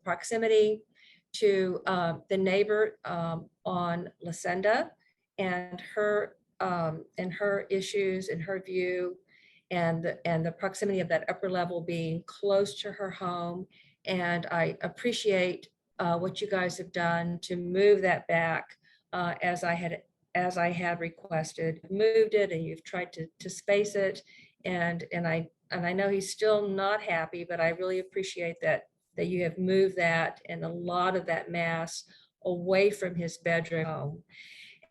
proximity to the neighbor on La Senda and her issues and her view, and the proximity of that upper level being close to her home. And I appreciate what you guys have done to move that back as I had requested. Moved it, and you've tried to space it, and I know he's still not happy, but I really appreciate that you have moved that and a lot of that mass away from his bedroom home.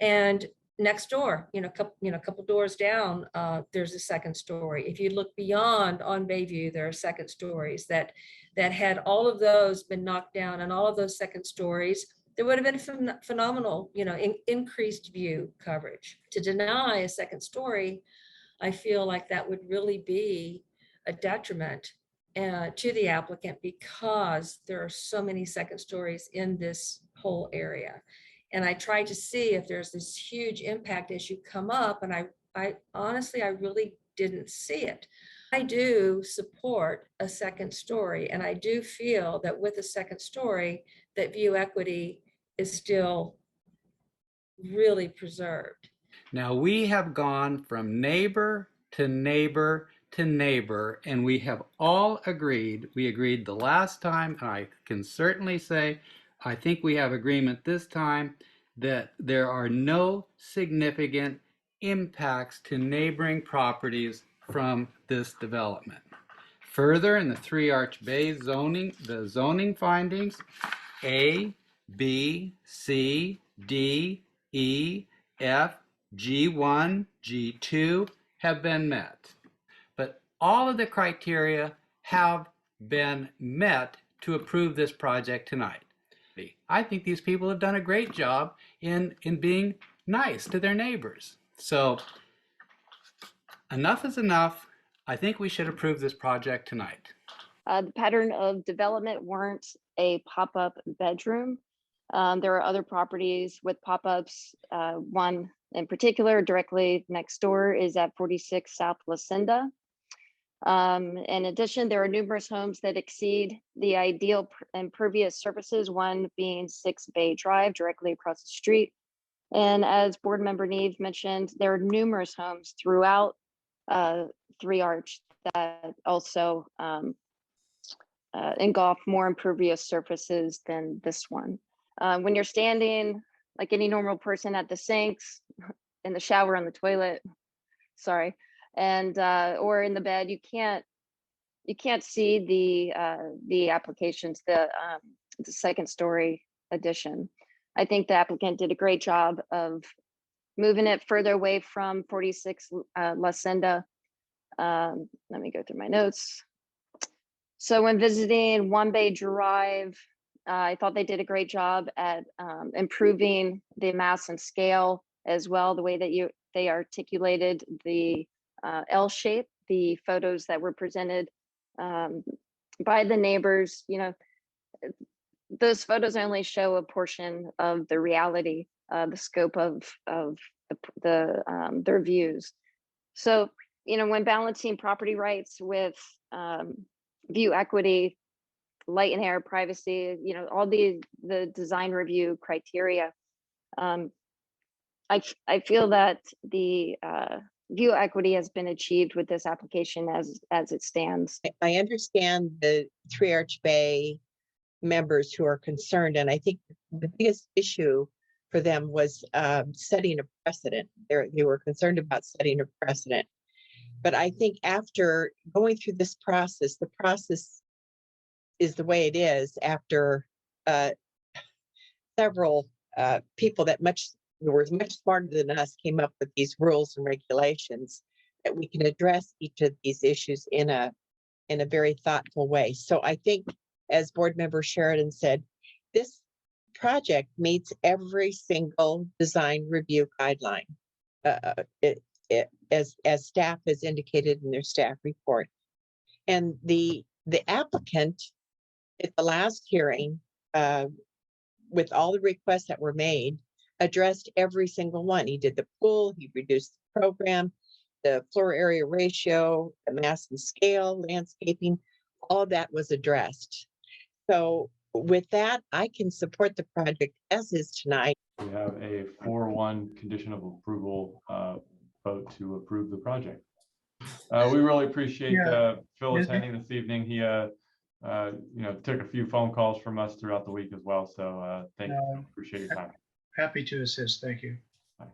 And next door, a couple doors down, there's a second story. If you look beyond on Bayview, there are second stories that had all of those been knocked down, and all of those second stories, there would have been phenomenal, increased view coverage. To deny a second story, I feel like that would really be a detriment to the applicant, because there are so many second stories in this whole area. And I tried to see if there's this huge impact issue come up, and I honestly, I really didn't see it. I do support a second story, and I do feel that with a second story, that view equity is still really preserved. Now, we have gone from neighbor to neighbor to neighbor, and we have all agreed. We agreed the last time, and I can certainly say I think we have agreement this time that there are no significant impacts to neighboring properties from this development. Further, in the Three Arch Bay zoning, the zoning findings A, B, C, D, E, F, G1, G2 have been met. But all of the criteria have been met to approve this project tonight. I think these people have done a great job in being nice to their neighbors. So enough is enough. I think we should approve this project tonight. The pattern of development warrants a pop-up bedroom. There are other properties with pop-ups. One in particular directly next door is at 46 South La Senda. In addition, there are numerous homes that exceed the ideal impervious surfaces, one being 6 Bay Drive directly across the street. And as Board Member Neve mentioned, there are numerous homes throughout Three Arch that also engulf more impervious surfaces than this one. When you're standing like any normal person at the sinks, in the shower, on the toilet, and or in the bed, you can't see the applications, the second story addition. I think the applicant did a great job of moving it further away from 46 La Senda. Let me go through my notes. So when visiting One Bay Drive, I thought they did a great job at improving the mass and scale as well, the way that they articulated the L shape, the photos that were presented by the neighbors. Those photos only show a portion of the reality, the scope of their views. So, when balancing property rights with view equity, light and air, privacy, all the design review criteria, I feel that the view equity has been achieved with this application as it stands. I understand the Three Arch Bay members who are concerned, and I think the biggest issue for them was setting a precedent. They were concerned about setting a precedent. But I think after going through this process, the process is the way it is after several people who were much smarter than us came up with these rules and regulations, that we can address each of these issues in a very thoughtful way. So I think, as Board Member Sheridan said, this project meets every single design review guideline, as staff has indicated in their staff report. And the applicant at the last hearing, with all the requests that were made, addressed every single one. He did the pool, he reduced the program, the floor area ratio, the mass and scale, landscaping, all of that was addressed. So with that, I can support the project as is tonight. We have a 4-1 condition of approval vote to approve the project. We really appreciate Phil attending this evening. He took a few phone calls from us throughout the week as well. So thank you. Appreciate your time. Happy to assist. Thank you. Bye.